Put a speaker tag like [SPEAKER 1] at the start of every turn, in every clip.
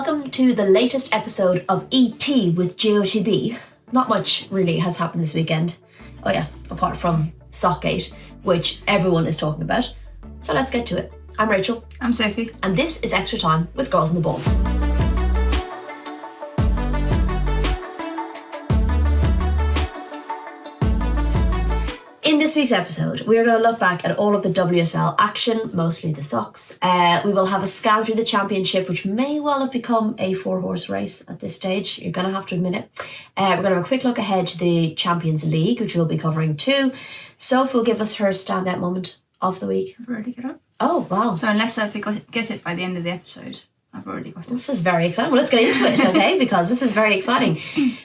[SPEAKER 1] welcome to the latest episode of ET with GOTB. Not much really has happened this weekend. Oh yeah, apart from Sockgate, which everyone is talking about. So let's get to it. I'm Rachel.
[SPEAKER 2] I'm Sophie.
[SPEAKER 1] And this is Extra Time with Girls on the Ball. In this week's episode, we are going to look back at all of the WSL action, mostly the socks. We will have a scan through the championship, which may well have become a 4-horse race at this stage. You're going to have to admit it. We're going to have a quick look ahead to the Champions League, which we'll be covering too. Sophie will give us her standout moment of the week.
[SPEAKER 2] I've already got it.
[SPEAKER 1] Oh, wow.
[SPEAKER 2] So unless I get it by the end of the episode, I've already got it.
[SPEAKER 1] This is very exciting. Well, let's get into it, okay? Because this is very exciting.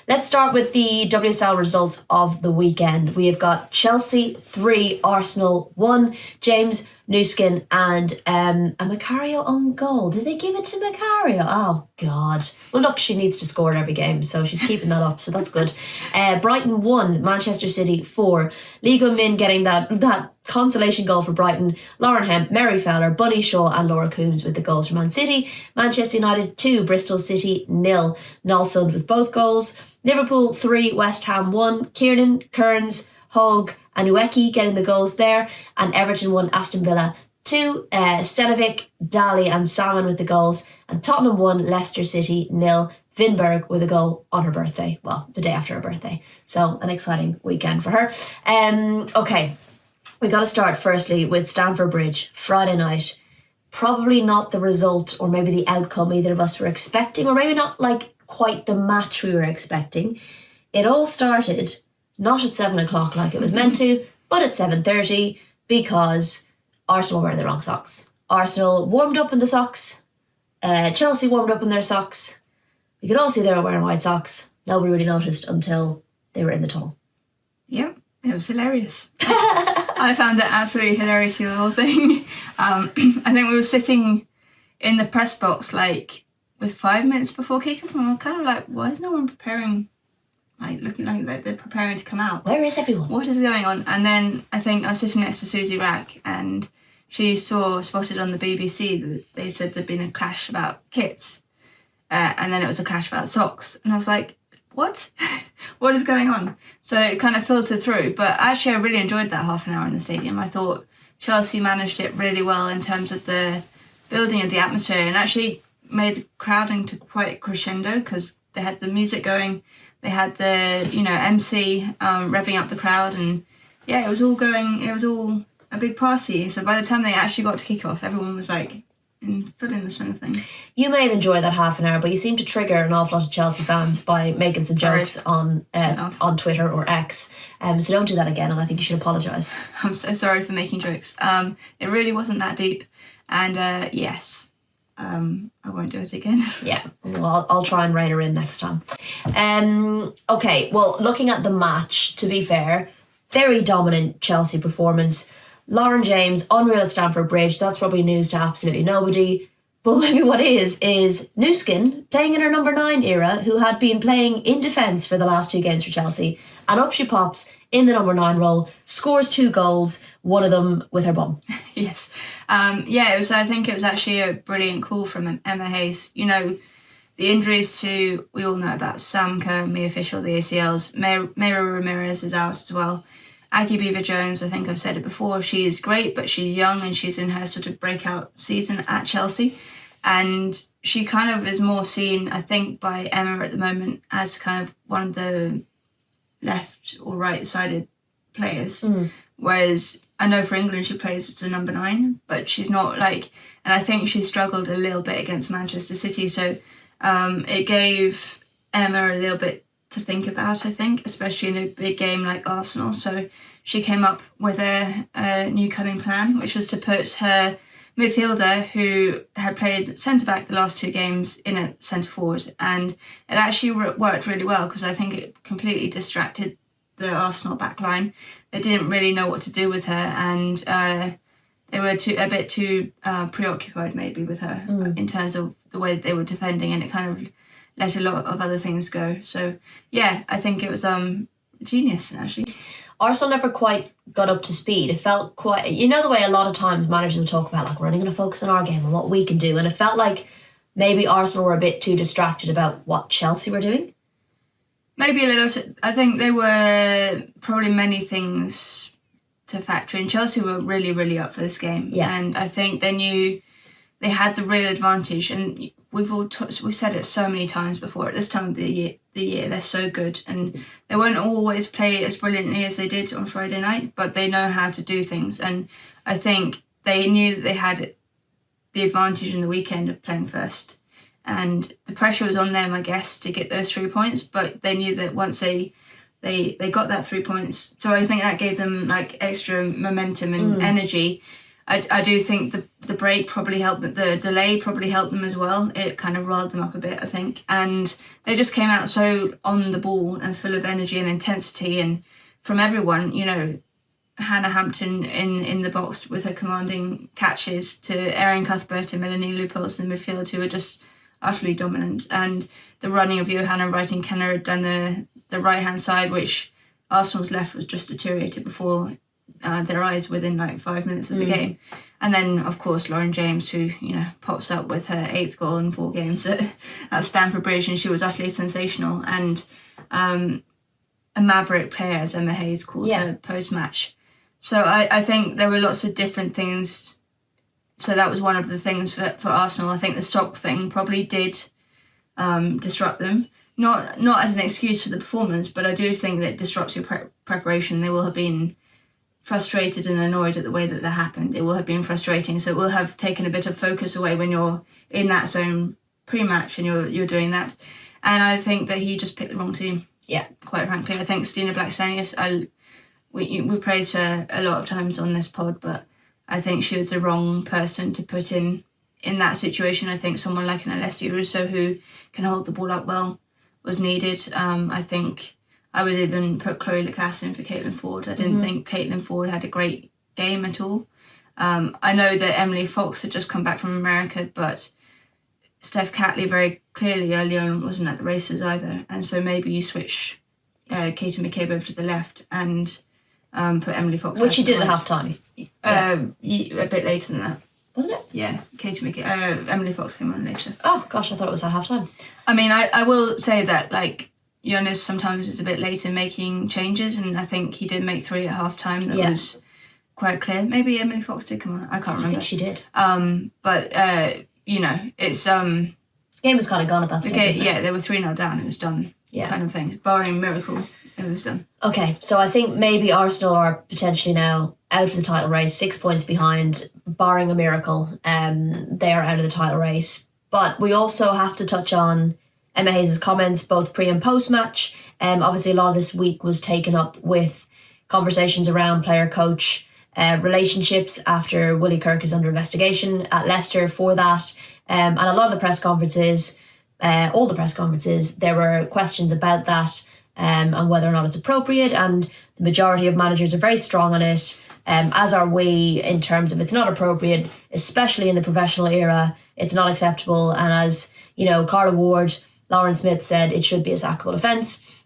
[SPEAKER 1] Let's start with the WSL results of the weekend. We have got Chelsea 3, Arsenal 1, James Newskin and a Macario own goal. Did they give it to Macario? Oh, God. Well, look, she needs to score in every game, so she's keeping that up, so that's good. Brighton 1, Manchester City 4. Ligo Min getting that consolation goal for Brighton. Lauren Hemp, Mary Fowler, Bunny Shaw and Laura Coombs with the goals for Man City. Manchester United 2, Bristol City 0. Nalsund with both goals. Liverpool 3, West Ham 1. Kiernan, Kearns, Hogue and Ueki getting the goals there. And Everton 1, Aston Villa 2. Stenovic, Daly and Salmon with the goals. And Tottenham 1, Leicester City 0. Vinberg with a goal on her birthday. Well, the day after her birthday. So an exciting weekend for her. Okay. We got to start firstly with Stamford Bridge, Friday night. Probably not the result or maybe the outcome either of us were expecting, or maybe not like quite the match we were expecting. It all started not at 7 o'clock like it was meant to, but at 7:30 because Arsenal were wearing the wrong socks. Arsenal warmed up in the socks. Chelsea warmed up in their socks. We could all see they were wearing white socks. Nobody really noticed until they were in the tunnel.
[SPEAKER 2] Yep, it was hilarious. I found it absolutely hilarious, the whole thing. I think we were sitting in the press box like with 5 minutes before kickoff, and we were kind of like, why is no one preparing, like looking like they're preparing to come out?
[SPEAKER 1] Where is everyone?
[SPEAKER 2] What is going on? And then I think I was sitting next to Susie Rack, and she spotted on the BBC that they said there'd been a clash about kits, and then it was a clash about socks, and I was like, what? What is going on? So it kind of filtered through, but actually I really enjoyed that half an hour in the stadium. I thought Chelsea managed it really well in terms of the building of the atmosphere, and actually made the crowding to quite crescendo because they had the music going, they had the MC revving up the crowd, and yeah, it was all a big party. So by the time they actually got to kick off, everyone was like full in the swing of things. You
[SPEAKER 1] may have enjoyed that half an hour, but you seem to trigger an awful lot of Chelsea fans by making some jokes on Twitter or X. So don't do that again, and I think you should apologise.
[SPEAKER 2] I'm so sorry for making jokes. It really wasn't that deep, and yes, I won't do it again.
[SPEAKER 1] Yeah, well, I'll try and rein her in next time. Okay, well, looking at the match, to be fair, very dominant Chelsea performance. Lauren James, unreal at Stamford Bridge. That's probably news to absolutely nobody. But maybe what is Newskin playing in her number 9 era, who had been playing in defence for the last 2 games for Chelsea. And up she pops in the number 9 role, scores 2 goals, one of them with her bum.
[SPEAKER 2] Yes. I think it was actually a brilliant call from Emma Hayes. You know, the injuries we all know about Sam Kerr, Mia Fisher, the ACLs. Mayra Ramirez is out as well. Aggie Beaver-Jones, I think I've said it before, she's great, but she's young and she's in her sort of breakout season at Chelsea. And she kind of is more seen, I think, by Emma at the moment as kind of one of the left or right-sided players. Whereas I know for England she plays as a number 9, but she's not and I think she struggled a little bit against Manchester City. So it gave Emma a little bit to think about, I think, especially in a big game like Arsenal. So she came up with a new cunning plan, which was to put her midfielder, who had played centre-back the last 2 games, in at centre-forward. And it actually worked really well because I think it completely distracted the Arsenal back line. They didn't really know what to do with her, and they were a bit too preoccupied maybe with her in terms of the way that they were defending, and it kind of let a lot of other things go. So yeah, I think it was genius actually.
[SPEAKER 1] Arsenal never quite got up to speed. It felt quite, the way a lot of times managers will talk about, like, we're only going to focus on our game and what we can do. And it felt like maybe Arsenal were a bit too distracted about what Chelsea were doing?
[SPEAKER 2] Maybe a little. I think there were probably many things to factor in. Chelsea were really, really up for this game.
[SPEAKER 1] Yeah.
[SPEAKER 2] And I think they knew they had the real advantage. And we've said it so many times before. At this time of the year, they're so good. And they won't always play as brilliantly as they did on Friday night, but they know how to do things. And I think they knew that they had the advantage in the weekend of playing first. And the pressure was on them, I guess, to get those 3 points. But they knew that once they got that 3 points, so I think that gave them like extra momentum and energy. I do think the break probably helped, the delay probably helped them as well. It kind of riled them up a bit, I think. And they just came out so on the ball and full of energy and intensity, and from everyone, you know, Hannah Hampton in the box with her commanding catches, to Erin Cuthbert and Melanie Leupolz in the midfield, who were just utterly dominant. And the running of Johanna Wrighting-Kenner down the right-hand side, which Arsenal's left was just deteriorated before their eyes within like 5 minutes of the game. And then, of course, Lauren James, who, you know, pops up with her 8th goal in 4 games at Stamford Bridge, and she was utterly sensational. And a maverick player, as Emma Hayes called her post-match. So I think there were lots of different things. So that was one of the things for Arsenal. I think the stock thing probably did disrupt them. Not as an excuse for the performance, but I do think that disrupts your preparation. They will have been frustrated and annoyed at the way that happened. It will have been frustrating. So it will have taken a bit of focus away when you're in that zone pre-match and you're doing that. And I think that he just picked the wrong team.
[SPEAKER 1] Yeah.
[SPEAKER 2] Quite frankly, I think Stina Blackstenius, we praised her a lot of times on this pod, but I think she was the wrong person to put in that situation. I think someone like an Alessia Russo, who can hold the ball up well, was needed. I think I would even put Chloe Lacasse in for Caitlin Ford. I didn't think Caitlin Ford had a great game at all. I know that Emily Fox had just come back from America, but Steph Catley very clearly early on wasn't at the races either. And so maybe you switch Katie McCabe over to the left and put Emily Fox.
[SPEAKER 1] Which she did at half time.
[SPEAKER 2] A bit later than that.
[SPEAKER 1] Wasn't it?
[SPEAKER 2] Yeah, Emily Fox came on later.
[SPEAKER 1] Oh gosh, I thought it was at half time.
[SPEAKER 2] I mean, I will say that like Jonas sometimes is a bit late in making changes, and I think he did make 3 at half time. That was quite clear. Maybe Emily Fox did come on. I can't remember.
[SPEAKER 1] I think she did.
[SPEAKER 2] But you know, it's
[SPEAKER 1] the game was kind of gone at that stage.
[SPEAKER 2] Yeah, they were 3-0 down. It was done. Yeah, kind of thing. Barring a miracle, it was done.
[SPEAKER 1] Okay, so I think maybe Arsenal are potentially now out of the title race, 6 points behind, barring a miracle. They are out of the title race. But we also have to touch on Emma Hayes' comments, both pre and post match. Obviously, a lot of this week was taken up with conversations around player-coach relationships after Willie Kirk is under investigation at Leicester for that. And a lot of the press conferences, all the press conferences, there were questions about that and whether or not it's appropriate. And the majority of managers are very strong on it, as are we, in terms of it's not appropriate, especially in the professional era. It's not acceptable. And as, you know, Carla Ward, Lauren Smith said, it should be a sackable offence.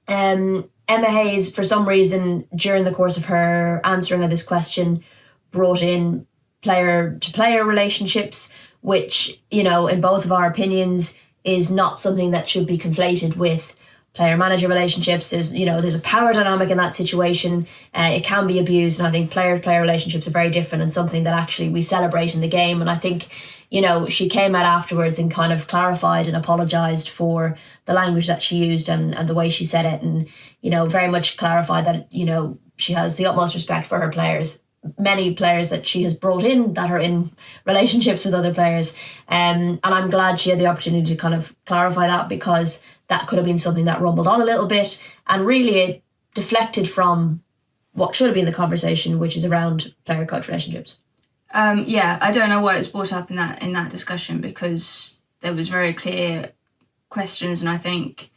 [SPEAKER 1] Emma Hayes, for some reason, during the course of her answering of this question, brought in player-to-player relationships, which, you know, in both of our opinions, is not something that should be conflated with player-manager relationships. There's a power dynamic in that situation. It can be abused, and I think player-to-player relationships are very different and something that actually we celebrate in the game. And I think, you know, she came out afterwards and kind of clarified and apologised for the language that she used and the way she said it, and, you know, very much clarified that, you know, she has the utmost respect for her players. Many players that she has brought in that are in relationships with other players. And I'm glad she had the opportunity to kind of clarify that, because that could have been something that rumbled on a little bit and really it deflected from what should have been the conversation, which is around player-coach relationships.
[SPEAKER 2] I don't know why it's brought up in that discussion, because there was very clear questions, and I think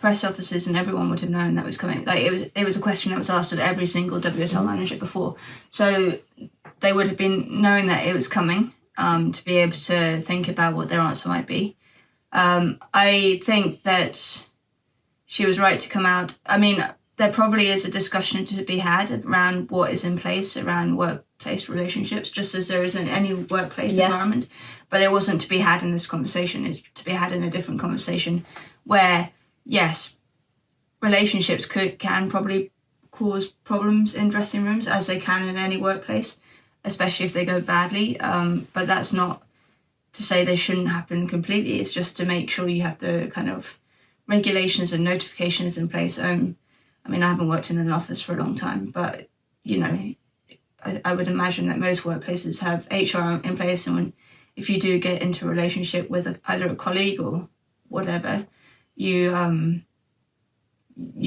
[SPEAKER 2] press officers and everyone would have known that was coming. Like it was a question that was asked of every single WSL manager before, so they would have been knowing that it was coming, to be able to think about what their answer might be. I think that she was right to come out. I mean, there probably is a discussion to be had around what is in place around workplace relationships, just as there is in any workplace environment. But it wasn't to be had in this conversation. It's to be had in a different conversation where, yes, relationships can probably cause problems in dressing rooms, as they can in any workplace, especially if they go badly. But that's not to say they shouldn't happen completely. It's just to make sure you have the kind of regulations and notifications in place. I mean, I haven't worked in an office for a long time, but, you know, I would imagine that most workplaces have HR in place, and if you do get into a relationship with either a colleague or whatever, you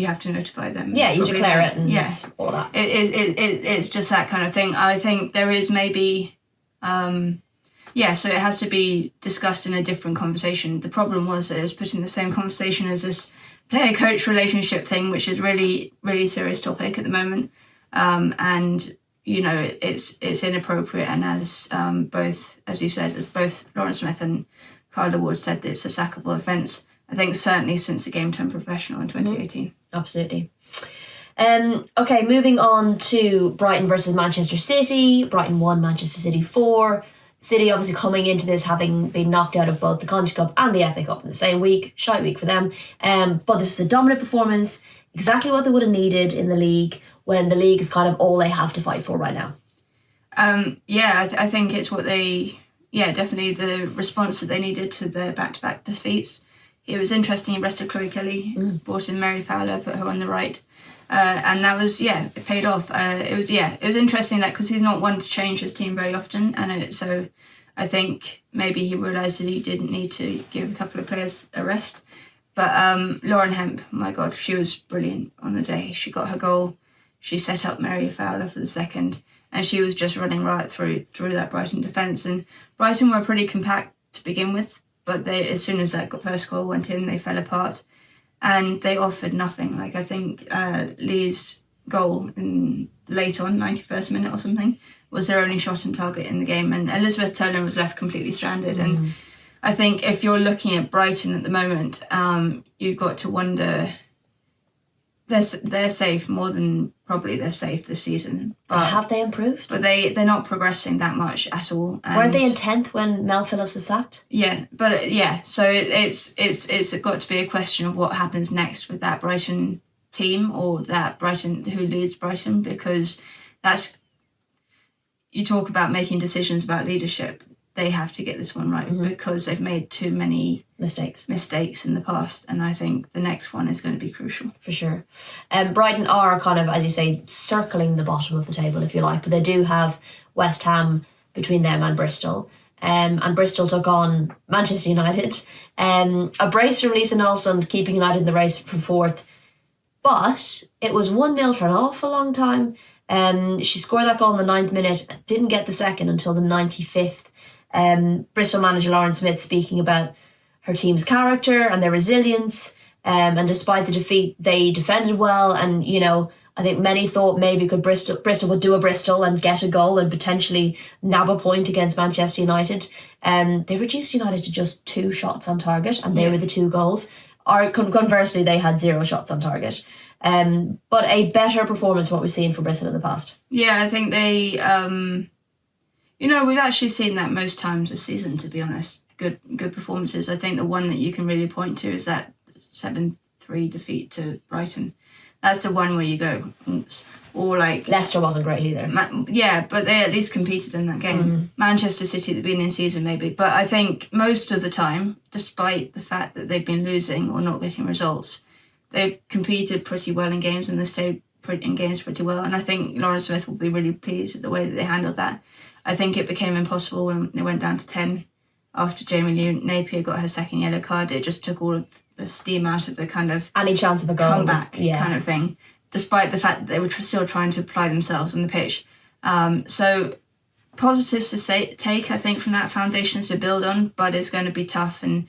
[SPEAKER 2] have to notify them.
[SPEAKER 1] Yeah, you declare it and all of that.
[SPEAKER 2] It's just that kind of thing. I think there is maybe, so it has to be discussed in a different conversation. The problem was that it was put in the same conversation as this player-coach relationship thing, which is really, really serious topic at the moment. And, you know, it's inappropriate. And as both Lauren Smith and Carla Ward said, it's a sackable offence. I think certainly since the game turned professional in 2018.
[SPEAKER 1] Absolutely. Okay, moving on to Brighton versus Manchester City. Brighton 1, Manchester City 4. City obviously coming into this having been knocked out of both the Conti Cup and the FA Cup in the same week. Shite week for them. But this is a dominant performance. Exactly what they would have needed in the league, when the league is kind of all they have to fight for right now.
[SPEAKER 2] I think it's what definitely the response that they needed to the back-to-back defeats. It was interesting, he rested Chloe Kelly, brought in Mary Fowler, put her on the right. And that was, it paid off. It was interesting that, because he's not one to change his team very often. So I think maybe he realised that he didn't need to give a couple of players a rest. But Lauren Hemp, my God, she was brilliant on the day. She got her goal. She set up Mary Fowler for the second. And she was just running right through that Brighton defence. And Brighton were pretty compact to begin with. But as soon as that first goal went in, they fell apart. And they offered nothing. Like, I think Lee's goal in late on, 91st minute or something, was their only shot on target in the game. And Elizabeth Turner was left completely stranded. And I think if you're looking at Brighton at the moment, you've got to wonder, they're safe more than probably they're safe this season. But
[SPEAKER 1] have they improved?
[SPEAKER 2] But they're not progressing that much at all. And
[SPEAKER 1] weren't they in 10th when Mel Phillips was sacked?
[SPEAKER 2] Yeah, but so it's got to be a question of what happens next with that Brighton team, or that Brighton, who leads Brighton, because you talk about making decisions about leadership. They have to get this one right, because they've made too many mistakes in the past, and I think the next one is going to be crucial.
[SPEAKER 1] For sure. Brighton are kind of, as you say, circling the bottom of the table, if you like, but they do have West Ham between them and Bristol. And Bristol took on Manchester United. A brace from Lisa Nolsund, keeping United in the race for fourth, but it was 1-0 for an awful long time. She scored that goal in the 9th minute, didn't get the second until the 95th. Bristol manager Lauren Smith speaking about her team's character and their resilience, and despite the defeat, they defended well. And, you know, I think many thought maybe Bristol would do a Bristol and get a goal and potentially nab a point against Manchester United. They reduced United to just 2 shots on target, and they were the 2 goals. Or conversely, they had 0 shots on target. But a better performance from what we've seen from Bristol in the past. Yeah,
[SPEAKER 2] I think they we've actually seen that most times this season, to be honest. Good performances. I think the one that you can really point to is that 7-3 defeat to Brighton. That's the one where you go, oops. Or like
[SPEAKER 1] Leicester wasn't great either.
[SPEAKER 2] But they at least competed in that game. Manchester City at the beginning of the season maybe. But I think most of the time, despite the fact that they've been losing or not getting results, they've competed pretty well in games, and they stayed in games pretty well. And I think Lauren Smith will be really pleased with the way that they handled that. I think it became impossible when they went down to 10 after Jamie Napier got her second yellow card. It just took all of the steam out of the kind of
[SPEAKER 1] any chance of a goal
[SPEAKER 2] comeback kind of thing, despite the fact that they were still trying to apply themselves on the pitch. So positives to take, I think, from that, foundations to build on, but it's going to be tough. And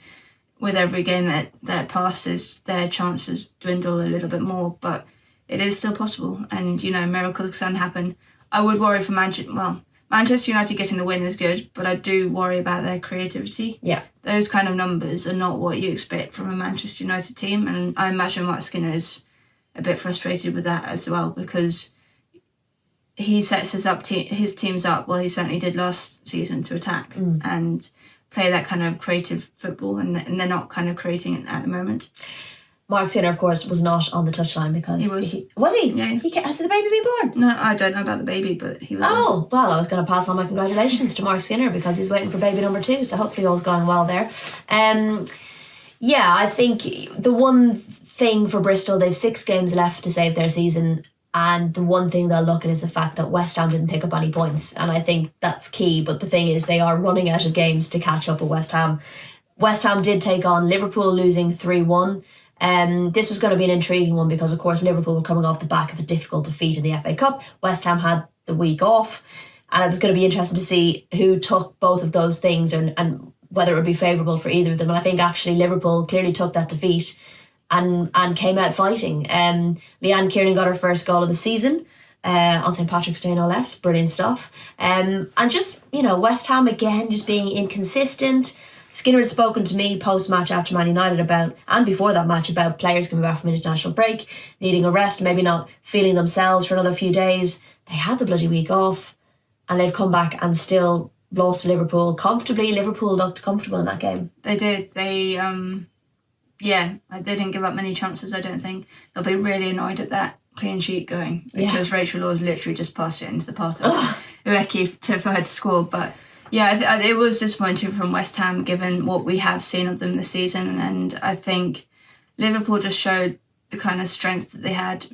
[SPEAKER 2] with every game that passes, their chances dwindle a little bit more, but it is still possible. And, miracles can happen. I would worry for Manchester United getting the win is good, but I do worry about their creativity.
[SPEAKER 1] Yeah.
[SPEAKER 2] Those kind of numbers are not what you expect from a Manchester United team, and I imagine Mark Skinner is a bit frustrated with that as well, because he sets his teams up, well, he certainly did last season, to attack and play that kind of creative football, and they're not kind of creating it at the moment.
[SPEAKER 1] Mark Skinner, of course, was not on the touchline because...
[SPEAKER 2] He was.
[SPEAKER 1] Was he?
[SPEAKER 2] Yeah.
[SPEAKER 1] Has the baby been born?
[SPEAKER 2] No, I don't know about the baby, but he was.
[SPEAKER 1] Oh, well, I was going to pass on my congratulations to Mark Skinner because he's waiting for baby number 2, so hopefully all's going well there. Yeah, I think the one thing for Bristol, they've 6 games left to save their season, and the one thing they'll look at is the fact that West Ham didn't pick up any points, and I think that's key, but the thing is they are running out of games to catch up with West Ham. West Ham did take on Liverpool, losing 3-1. This was going to be an intriguing one because, of course, Liverpool were coming off the back of a difficult defeat in the FA Cup. West Ham had the week off, and it was going to be interesting to see who took both of those things and whether it would be favourable for either of them. And I think actually Liverpool clearly took that defeat and came out fighting. Leanne Kiernan got her first goal of the season on St. Patrick's Day, no less. Brilliant stuff. And just, West Ham again just being inconsistent. Skinner had spoken to me post-match after Man United about, and before that match, about players coming back from international break, needing a rest, maybe not feeling themselves for another few days. They had the bloody week off, and they've come back and still lost to Liverpool comfortably. Liverpool looked comfortable in that game.
[SPEAKER 2] They did. They didn't give up many chances, I don't think. They'll be really annoyed at that clean sheet going, because Rachel Laws literally just passed it into the path of Ueki for her to score, but... Yeah, it was disappointing from West Ham given what we have seen of them this season, and I think Liverpool just showed the kind of strength that they had.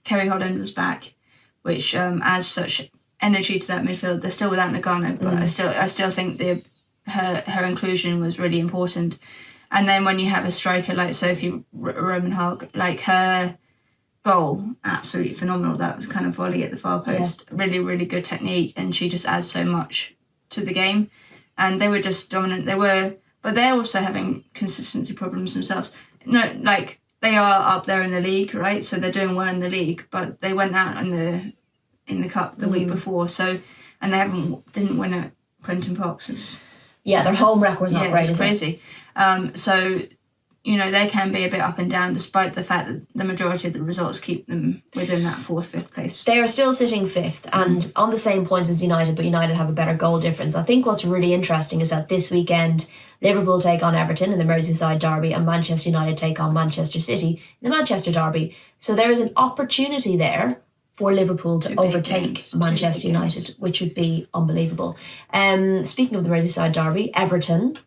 [SPEAKER 2] Kerry Holland was back, which adds such energy to that midfield. They're still without Nagano, but I still think her inclusion was really important. And then when you have a striker like Sophie Romanhag, like her goal, absolutely phenomenal. That was kind of volley at the far post. Yeah. Really, really good technique, and she just adds so much to the game. And they were just dominant. But they're also having consistency problems themselves. No, like they are up there in the league, right? So they're doing well in the league, but they went out in the cup the week before. So, and they didn't win at Prenton Park.
[SPEAKER 1] Their home record's not great.
[SPEAKER 2] It's crazy. So, they can be a bit up and down, despite the fact that the majority of the results keep them within that 4th, 5th place.
[SPEAKER 1] They are still sitting 5th and on the same points as United, but United have a better goal difference. I think what's really interesting is that this weekend, Liverpool take on Everton in the Merseyside derby, and Manchester United take on Manchester City in the Manchester derby. So there is an opportunity there for Liverpool to overtake Manchester United, which would be unbelievable. Speaking of the Merseyside derby, Everton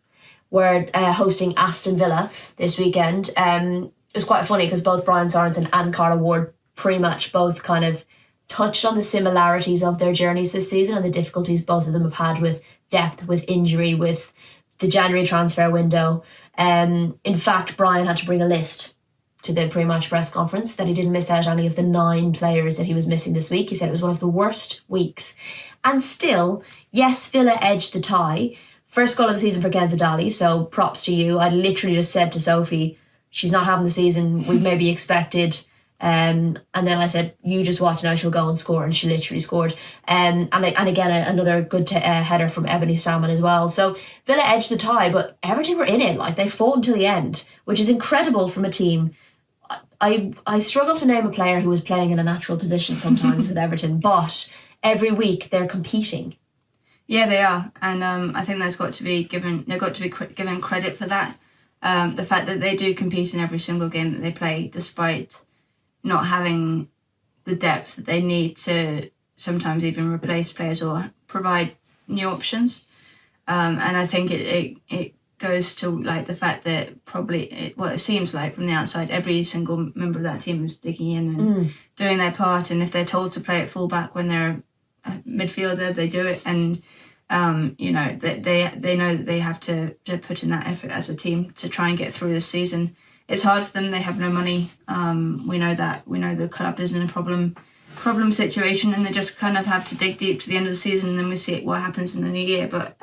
[SPEAKER 1] were hosting Aston Villa this weekend. It was quite funny because both Brian Sorensen and Carla Ward pre-match both kind of touched on the similarities of their journeys this season and the difficulties both of them have had with depth, with injury, with the January transfer window. In fact, Brian had to bring a list to the pre-match press conference that he didn't miss out any of the 9 players that he was missing this week. He said it was one of the worst weeks. And still, yes, Villa edged the tie. First goal of the season for Kenza Dali, so props to you. I literally just said to Sophie, she's not having the season we maybe expected. And then I said, you just watch now, she'll go and score, and she literally scored. And again, another good header from Ebony Salmon as well. So Villa edged the tie, but Everton were in it. Like, they fought until the end, which is incredible from a team. I struggle to name a player who was playing in a natural position sometimes with Everton, but every week they're competing.
[SPEAKER 2] Yeah, they are, and I think they've got to be given credit for that. The fact that they do compete in every single game that they play, despite not having the depth that they need to sometimes even replace players or provide new options. And I think it goes to like the fact that it seems like from the outside, every single member of that team is digging in and doing their part. And if they're told to play at fullback when they're a midfielder, they do it. And they know that they have to put in that effort as a team to try and get through this season. It's hard for them. They have no money. We know that. We know the club is in a problem situation, and they just kind of have to dig deep to the end of the season, and then we see what happens in the new year. But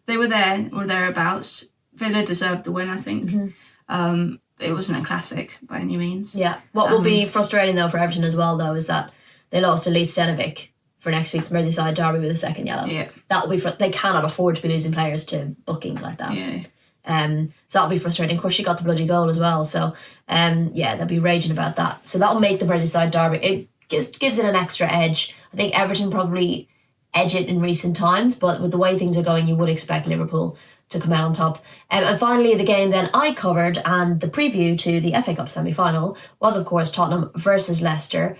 [SPEAKER 2] they were there or thereabouts. Villa deserved the win, I think. Mm-hmm. It wasn't a classic by any means. Yeah.
[SPEAKER 1] What will be frustrating though for Everton as well though is that they lost Elise Stenovic for next week's Merseyside derby with a second yellow.
[SPEAKER 2] Yeah.
[SPEAKER 1] That will be they cannot afford to be losing players to bookings like that.
[SPEAKER 2] Yeah.
[SPEAKER 1] So that'll be frustrating. Of course, she got the bloody goal as well. So, they'll be raging about that. So that'll make the Merseyside derby. It gives it an extra edge. I think Everton probably edge it in recent times, but with the way things are going, you would expect Liverpool to come out on top. And finally, the game then I covered and the preview to the FA Cup semi-final was, of course, Tottenham versus Leicester.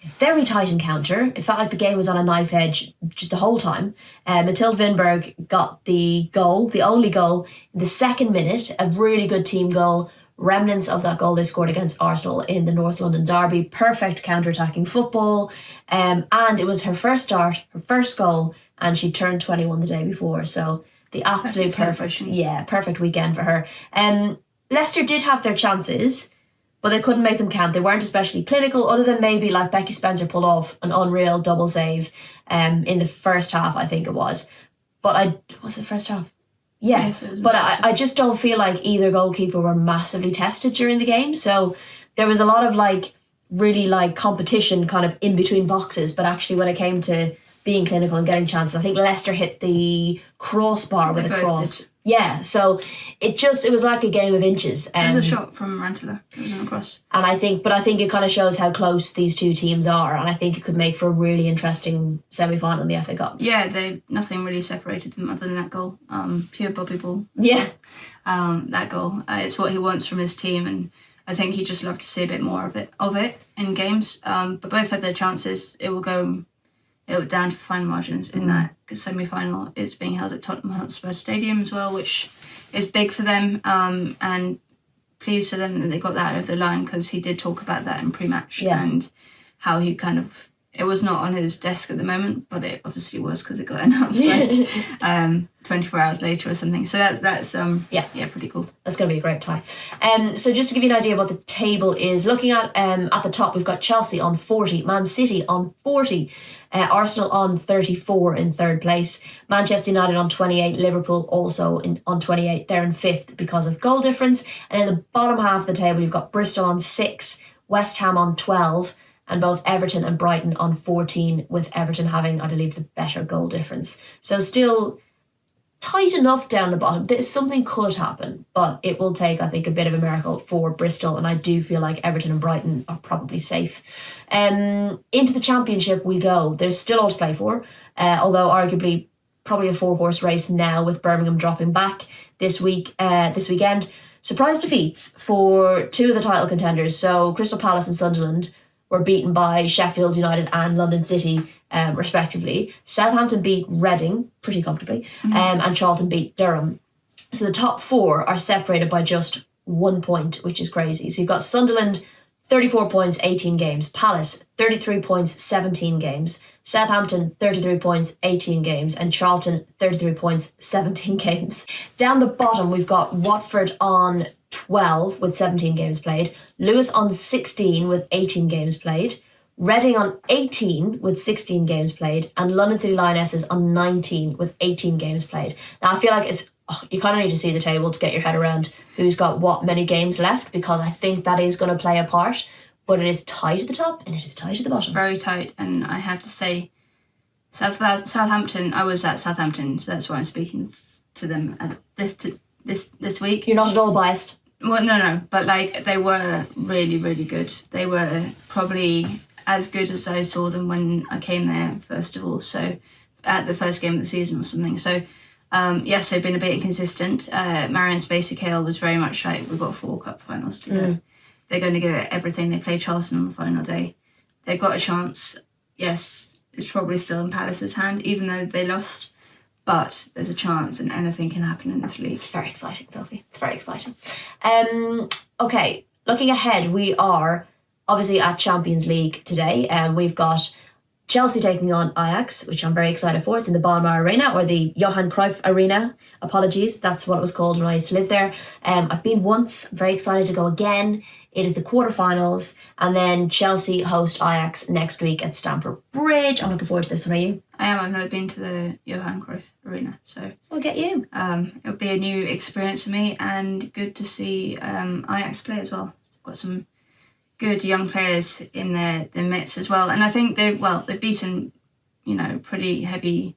[SPEAKER 1] Very tight encounter. It felt like the game was on a knife edge just the whole time. Mathilde Winberg got the goal, the only goal, in the second minute, a really good team goal. Remnants of that goal they scored against Arsenal in the North London derby. Perfect counter-attacking football. And it was her first start, her first goal, and she turned 21 the day before. So the absolute perfect weekend for her. Leicester did have their chances, but they couldn't make them count. They weren't especially clinical, other than maybe like Becky Spencer pulled off an unreal double save in the first half, I think it was. But was it the first half? Yeah, yes, but I just don't feel like either goalkeeper were massively tested during the game. So there was a lot of really competition kind of in between boxes. But actually when it came to being clinical and getting chances, I think Leicester hit the crossbar with a cross. Did. Yeah, so it was like a game of inches.
[SPEAKER 2] It was a shot from Rantala. It was on a cross.
[SPEAKER 1] And I think it kind of shows how close these two teams are, and I think it could make for a really interesting semi-final in the FA Cup.
[SPEAKER 2] Yeah, nothing really separated them other than that goal. Pure Bobby Ball.
[SPEAKER 1] Yeah.
[SPEAKER 2] That goal. It's what he wants from his team, and I think he'd just love to see a bit more of it in games. But both had their chances. It will down to fine margins in that semi-final is being held at Tottenham Hotspur Stadium as well, which is big for them, and pleased for them that they got that over the line, because he did talk about that in pre-match and how he it was not on his desk at the moment, but it obviously was because it got announced 24 hours later or something. So that's pretty cool.
[SPEAKER 1] That's going to be a great tie. So just to give you an idea of what the table is, looking at the top, we've got Chelsea on 40, Man City on 40, Arsenal on 34 in third place, Manchester United on 28, Liverpool also on 28. They're in fifth because of goal difference. And in the bottom half of the table, you've got Bristol on 6, West Ham on 12, and both Everton and Brighton on 14, with Everton having, I believe, the better goal difference. So still tight enough down the bottom. Something could happen, but it will take, I think, a bit of a miracle for Bristol, and I do feel like Everton and Brighton are probably safe. Into the Championship we go. There's still all to play for, although arguably probably a 4-horse race now, with Birmingham dropping back this weekend. Surprise defeats for two of the title contenders. So Crystal Palace and Sunderland were beaten by Sheffield United and London City, respectively. Southampton beat Reading pretty comfortably, and Charlton beat Durham. So the top four are separated by just 1 point, which is crazy. So you've got Sunderland, 34 points, 18 games. Palace, 33 points, 17 games. Southampton, 33 points, 18 games. And Charlton, 33 points, 17 games. Down the bottom, we've got Watford on 12 with 17 games played. Lewis on 16 with 18 games played. Reading on 18 with 16 games played. And London City Lionesses on 19 with 18 games played. Now, I feel like you kind of need to see the table to get your head around who's got what many games left, because I think that is going to play a part. But it is tight at the top and it is tight at the bottom.
[SPEAKER 2] It's very tight, and I have to say, Southampton. I was at Southampton, so that's why I'm speaking to them this week.
[SPEAKER 1] You're not at all biased.
[SPEAKER 2] Well, no, but they were really, really good. They were probably as good as I saw them when I came there, first of all. So at the first game of the season or something. So yes, they've been a bit inconsistent. Marion Spacey-Cale was very much like, we've got 4 cup finals to go. They're going to give it everything. They play Charlton on the final day. They've got a chance. Yes, it's probably still in Palace's hand, even though they lost. But there's a chance, and anything can happen in this league.
[SPEAKER 1] It's very exciting, Sophie. It's very exciting. Okay, looking ahead, we are obviously at Champions League today. We've got Chelsea taking on Ajax, which I'm very excited for. It's in the Balmar Arena, or the Johan Cruyff Arena. Apologies, that's what it was called when I used to live there. I've been once. I'm very excited to go again. It is the quarterfinals, and then Chelsea host Ajax next week at Stamford Bridge. I'm looking forward to this one. Are you?
[SPEAKER 2] I am. I've never been to the Johan Cruyff Arena, so
[SPEAKER 1] we'll get you.
[SPEAKER 2] It'll be a new experience for me, and good to see Ajax play as well. They've got some good young players in their midst as well, and I think they've beaten, pretty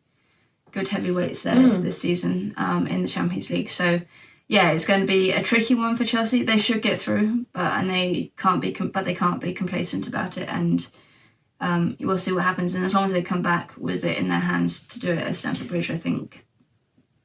[SPEAKER 2] good heavyweights there this season in the Champions League. So yeah, it's going to be a tricky one for Chelsea. They should get through, but they can't be complacent about it. And we'll see what happens. And as long as they come back with it in their hands to do it at Stamford Bridge, I think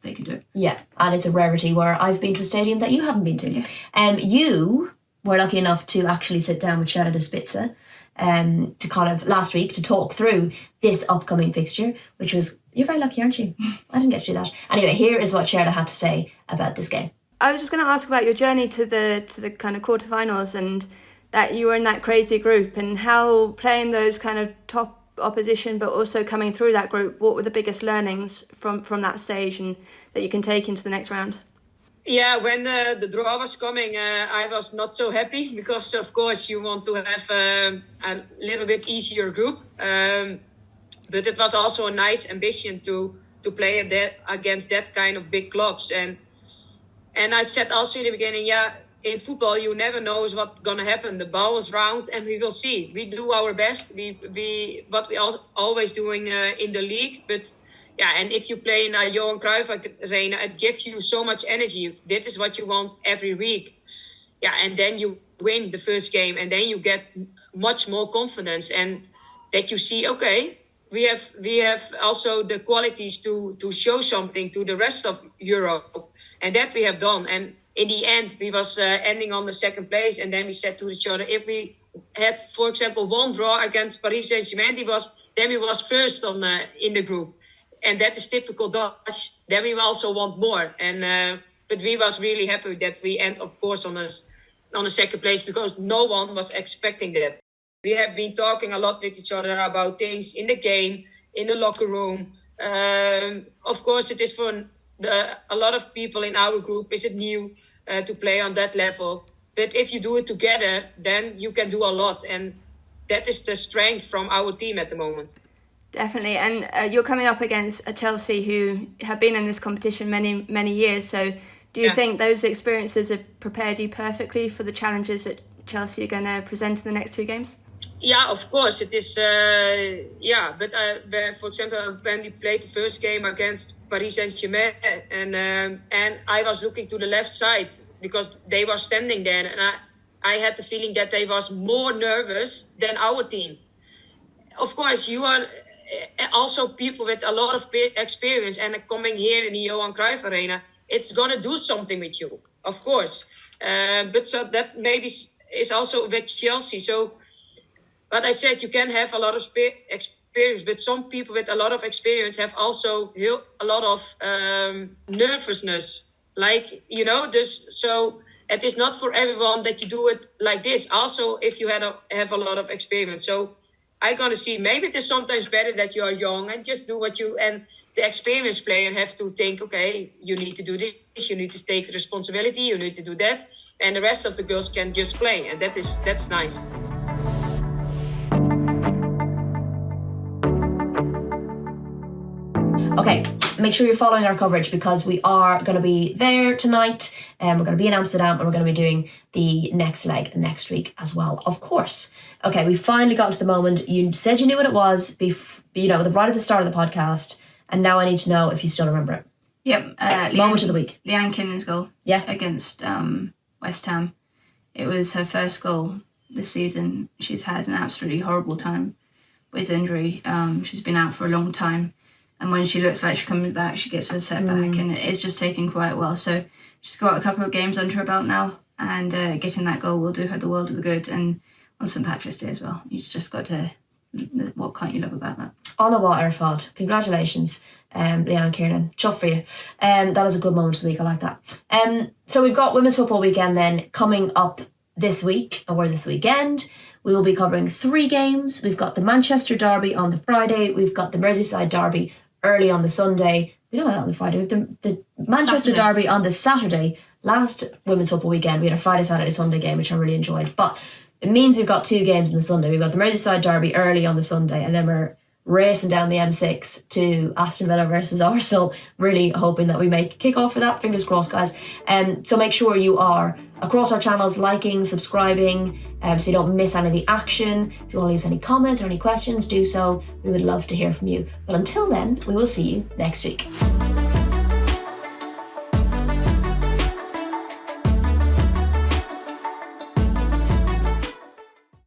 [SPEAKER 2] they can do it.
[SPEAKER 1] Yeah, and it's a rarity where I've been to a stadium that you haven't been to.
[SPEAKER 2] Yeah.
[SPEAKER 1] You were lucky enough to actually sit down with Sherda Spitzer to kind of last week to talk through this upcoming fixture, which was, you're very lucky, aren't you? I didn't get to do that. Anyway, here is what Sherda had to say about this game.
[SPEAKER 3] I was just going to ask about your journey to the kind of quarterfinals, and that you were in that crazy group, and how playing those kind of top opposition but also coming through that group, what were the biggest learnings from that stage and that you can take into the next round?
[SPEAKER 4] Yeah, when the draw was coming, I was not so happy because, of course, you want to have a little bit easier group. But it was also a nice ambition to play against that kind of big clubs. And I said also in the beginning, in football, you never know what's going to happen. The ball is round and we will see. We do our best. What we always doing in the league. But yeah, and if you play in a Johan Cruyff Arena, it gives you so much energy. This is what you want every week. Yeah, and then you win the first game and then you get much more confidence. And that you see, okay, we have also the qualities to show something to the rest of Europe. And that we have done. And in the end, we was ending on the second place. And then we said to each other, if we had, for example, one draw against Paris Saint-Germain, then we was first in the group. And that is typical Dutch. Then we also want more. And but we was really happy that we end, of course, on the second place because no one was expecting that. We have been talking a lot with each other about things in the game, in the locker room. Of course, it is for a lot of people in our group. Is it new to play on that level? But if you do it together, then you can do a lot. And that is the strength from our team at the moment.
[SPEAKER 3] Definitely. And you're coming up against a Chelsea who have been in this competition many, many years. So do you think those experiences have prepared you perfectly for the challenges that Chelsea are going to present in the next two games?
[SPEAKER 4] Yeah, of course it is. But for example, when we played the first game against Paris Saint-Germain, and I was looking to the left side because they were standing there, and I had the feeling that they was more nervous than our team. Of course, you are also people with a lot of experience, and coming here in the Johan Cruyff Arena, it's gonna do something with you, of course. But so that maybe is also with Chelsea. So. But I said you can have a lot of experience, but some people with a lot of experience have also a lot of nervousness. Like, so it is not for everyone that you do it like this. Also, if you have a lot of experience. So I'm going to see, maybe it is sometimes better that you are young and just do and the experienced player have to think, okay, you need to do this, you need to take responsibility, you need to do that. And the rest of the girls can just play. And that's nice.
[SPEAKER 1] Okay, make sure you're following our coverage because we are going to be there tonight and we're going to be in Amsterdam and we're going to be doing the next leg next week as well, of course. Okay, we finally got to the moment. You said you knew what it was, right at the start of the podcast, and now I need to know if you still remember it.
[SPEAKER 2] Yep.
[SPEAKER 1] Moment of the week.
[SPEAKER 2] Leanne Kinnan's goal.
[SPEAKER 1] Yeah.
[SPEAKER 2] Against West Ham. It was her first goal this season. She's had an absolutely horrible time with injury. She's been out for a long time. And when she looks like she's coming back, she gets a setback, and it's just taken quite well. So she's got a couple of games under her belt now, and getting that goal will do her the world of the good. And on St. Patrick's Day as well. You've just got to... What can't you love about that?
[SPEAKER 1] On a waterfall. Congratulations, Leanne Kiernan. Chuff for you. That was a good moment of the week. I like that. So we've got Women's Football Weekend then coming up this week, or this weekend. We will be covering 3 games. We've got the Manchester Derby on the Friday. We've got the Merseyside Derby early on the Sunday. We don't have that on the Friday. We have the Manchester Derby on the Saturday. Last Women's Football Weekend, we had a Friday, Saturday, Sunday game, which I really enjoyed. But it means we've got 2 games on the Sunday. We've got the Merseyside Derby early on the Sunday, and then we're racing down the M6 to Aston Villa versus Arsenal, really hoping that we make kick-off for that. Fingers crossed, guys. So make sure you are across our channels, liking, subscribing, so you don't miss any of the action. If you want to leave us any comments or any questions, do so. We would love to hear from you. But until then, we will see you next week.